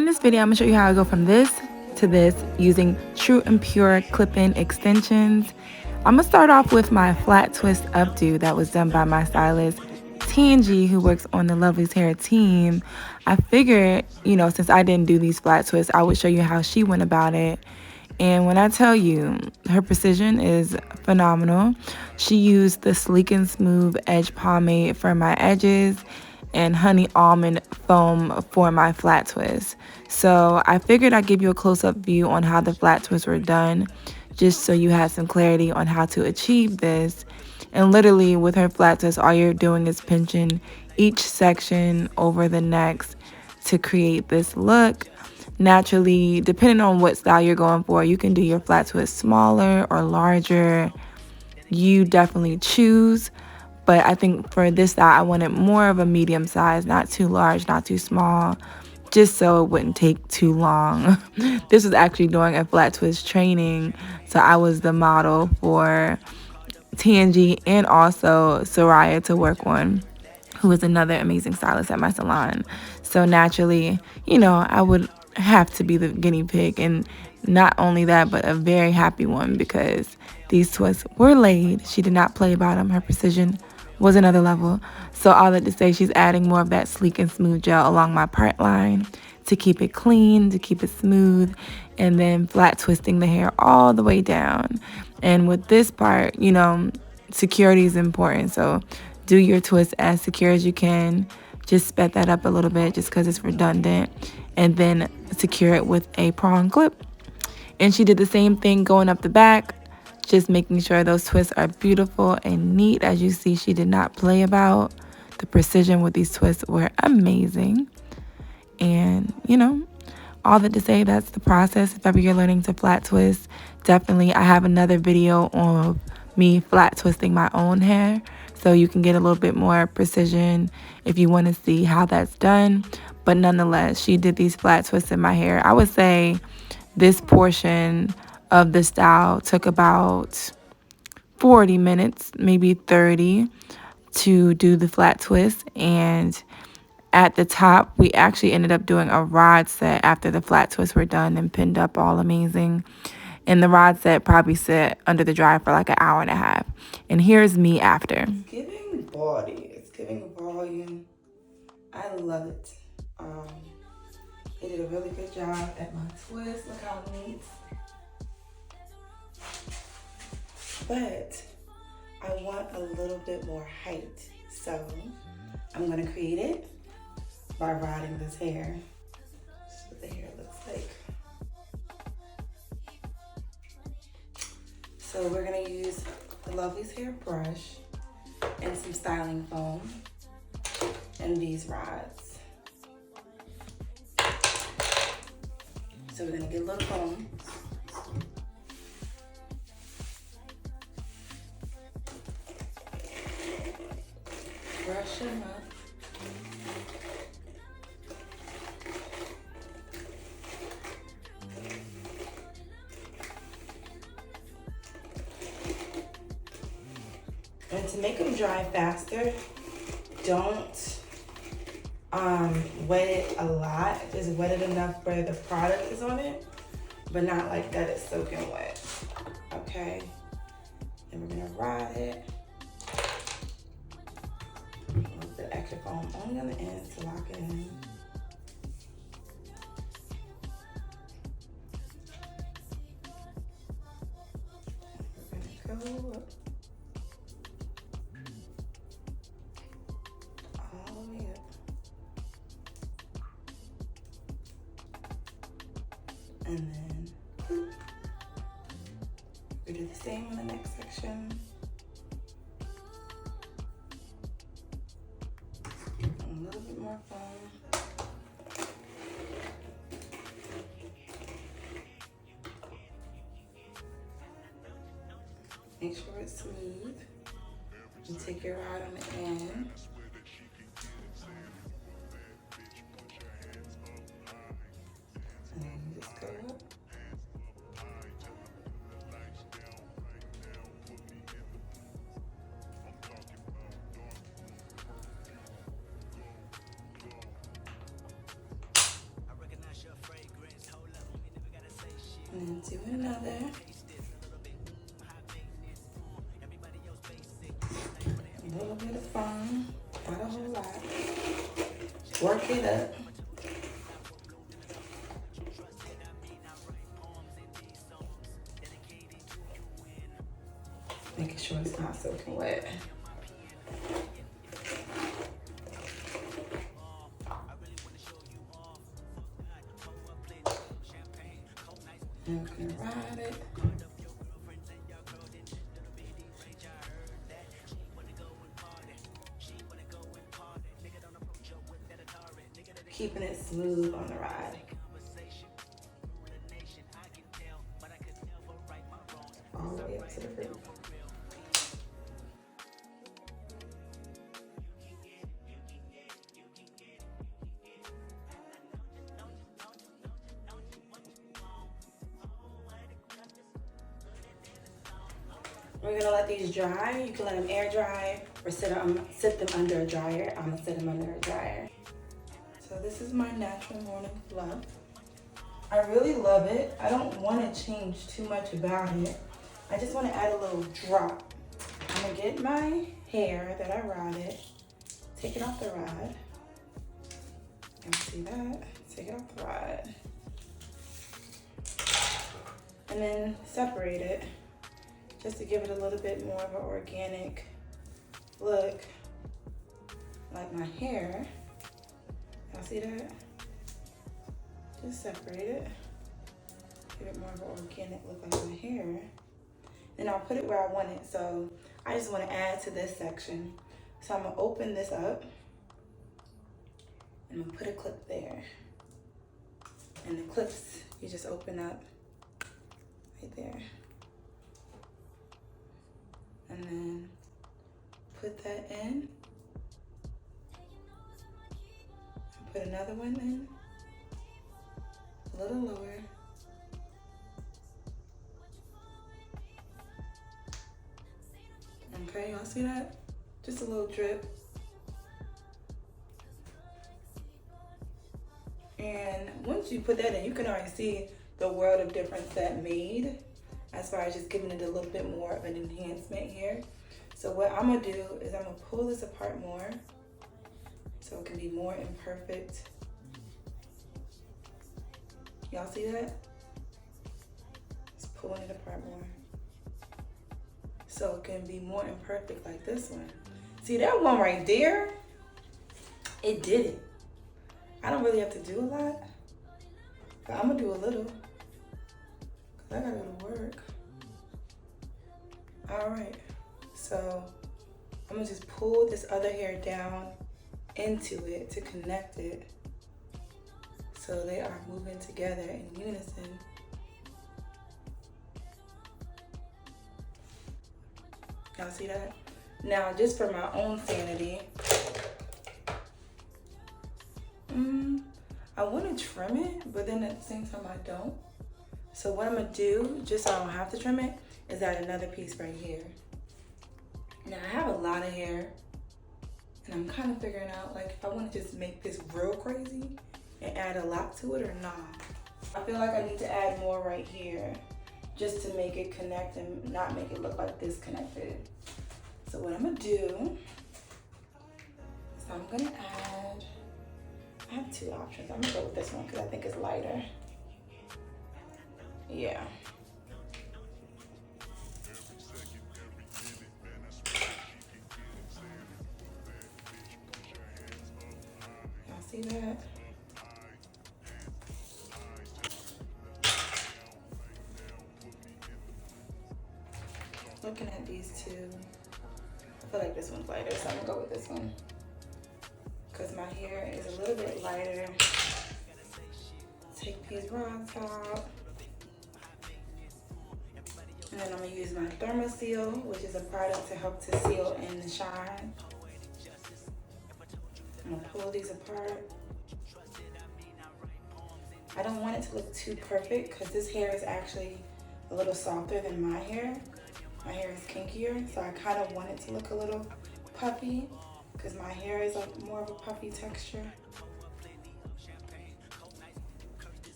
In this video, I'm going to show you how I go from this to this using True and Pure clip-in extensions. I'm going to start off with my flat twist updo that was done by my stylist, TNG, who works on the Lovely's Hair team. I figured, since I didn't do these flat twists, I would show you how she went about it. And when I tell you, her precision is phenomenal. She used the Sleek and Smooth Edge Pomade for my edges and honey almond foam for my flat twist. So I figured I'd give you a close-up view on how the flat twists were done, just so you had some clarity on how to achieve this. And literally with her flat twist, all you're doing is pinching each section over the next to create this look. Naturally, depending on what style you're going for, you can do your flat twist smaller or larger. You definitely choose. But I think for this style, I wanted more of a medium size, not too large, not too small, just so it wouldn't take too long. This was actually during a flat twist training, so I was the model for TNG and also Soraya to work on, who is another amazing stylist at my salon. So naturally, I would have to be the guinea pig, and not only that, but a very happy one, because these twists were laid. She did not play about them. Her precision was another level. So all that to say, she's adding more of that Sleek and Smooth gel along my part line to keep it clean, to keep it smooth, and then flat twisting the hair all the way down. And with this part, security is important. So do your twist as secure as you can. Just sped that up a little bit just because it's redundant. And then secure it with a prong clip. And she did the same thing going up the back, just making sure those twists are beautiful and neat. As you see, she did not play about. The precision with these twists were amazing. And, all that to say, that's the process. If ever you're learning to flat twist, definitely I have another video of me flat twisting my own hair, so you can get a little bit more precision if you want to see how that's done. But nonetheless, she did these flat twists in my hair. I would say this portion of the style took about 40 minutes, maybe 30, to do the flat twist. And at the top, we actually ended up doing a rod set after the flat twists were done and pinned up all amazing. And the rod set probably sat under the dryer for like an hour and a half. And here's me after. It's giving body. It's giving volume. I love it. He did a really good job at my twist. Look how neat. But I want a little bit more height. So I'm going to create it by rodding this hair. This is what the hair looks like. So we're going to use the Lovely's Hair brush and some styling foam and these rods. So we're going to get a little foam. Brush them up. And to make them dry faster, don't wet it a lot. Just wet it enough where the product is on it, but not like that it's soaking wet. Okay, and we're gonna rod it. A little bit of extra foam only on the ends to lock it in. We're gonna go up. And then we do the same on the next section. And a little bit more foam. Make sure it's smooth. You take your rod on the end. And then do another. A little bit of foam, not a whole lot. Work it up. Making sure it's not soaking wet. And we're gonna ride it. Keeping it smooth on the ride. All the way up to the roof. We're gonna let these dry. You can let them air dry or sit them under a dryer. I'm gonna sit them under a dryer. So this is my natural morning fluff. I really love it. I don't want to change too much about it. I just want to add a little drop. I'm gonna get my hair that I rotted, take it off the rod. You see that? Take it off the rod. And then separate it just to give it a little bit more of an organic look, like my hair. Y'all see that? Just separate it. Give it more of an organic look like my hair. Then I'll put it where I want it. So I just want to add to this section. So I'm gonna open this up and I'm gonna put a clip there. And the clips, you just open up right there. And then put that in. Put another one in, a little lower. Okay, y'all see that? Just a little drip. And once you put that in, you can already see the world of difference that made, as far as just giving it a little bit more of an enhancement here. So what I'm gonna do is I'm gonna pull this apart more so it can be more imperfect. Y'all see that? Just pulling it apart more so it can be more imperfect like this one. See that one right there? It did it. I don't really have to do a lot, but I'm gonna do a little because I gotta go to work. All right, so I'm gonna just pull this other hair down into it to connect it so they are moving together in unison. Y'all see that? Now, just for my own sanity, I want to trim it, but then at the same time I don't. So what I'm gonna do, just so I don't have to trim it, is add another piece right here. Now I have a lot of hair, and I'm kind of figuring out like if I want to just make this real crazy and add a lot to it or not. I feel like I need to add more right here just to make it connect and not make it look like disconnected. So what I'm gonna do is I'm gonna add, I have two options. I'm gonna go with this one because I think it's lighter. Yeah. Y'all see that? Looking at these two, I feel like this one's lighter, so I'm gonna go with this one because my hair is a little bit lighter. Take these rods out. And then I'm gonna use my Thermoseal, which is a product to help to seal in the shine. I'm gonna pull these apart. I don't want it to look too perfect because this hair is actually a little softer than my hair. My hair is kinkier, so I kind of want it to look a little puffy because my hair is like more of a puffy texture.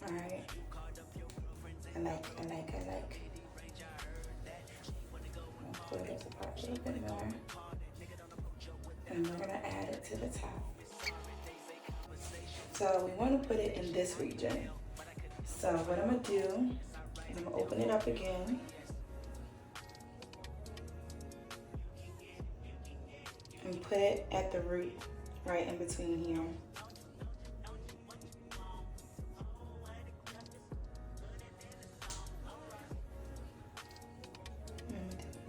All right. And Pull it apart a little bit more. And we're gonna add it to the top. So we want to put it in this region. So what I'm gonna do is I'm gonna open it up again. And put it at the root, right in between here.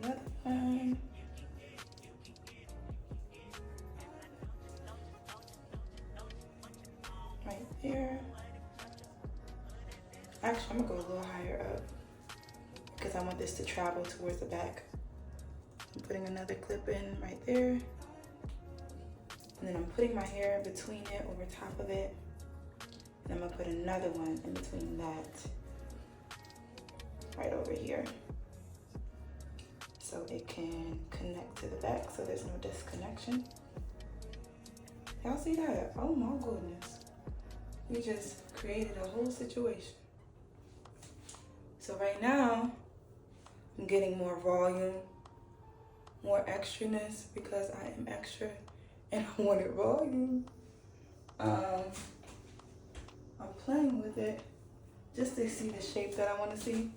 Another one. Right there. Actually, I'm gonna go a little higher up because I want this to travel towards the back. I'm putting another clip in right there. And then I'm putting my hair between it, over top of it. And I'm gonna put another one in between that, right over here. So it can connect to the back so there's no disconnection. Y'all see that? Oh my goodness. We just created a whole situation. So right now, I'm getting more volume, more extraness because I am extra and I wanted volume. I'm playing with it just to see the shape that I want to see.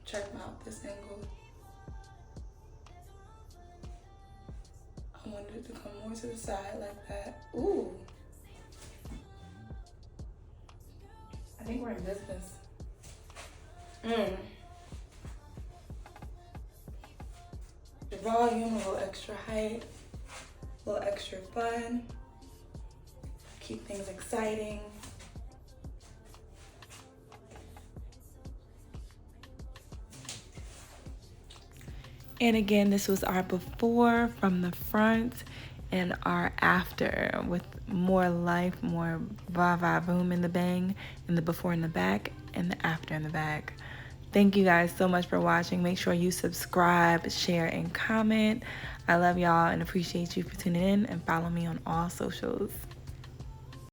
Check out this angle. I wanted it to come more to the side like that. Ooh. I think we're in business. The volume, a little extra height, a little extra fun. Keep things exciting. And again, this was our before from the front and our after with more life, more va-va-boom in the bang, and the before in the back and the after in the back. Thank you guys so much for watching. Make sure you subscribe, share, and comment. I love y'all and appreciate you for tuning in, and follow me on all socials.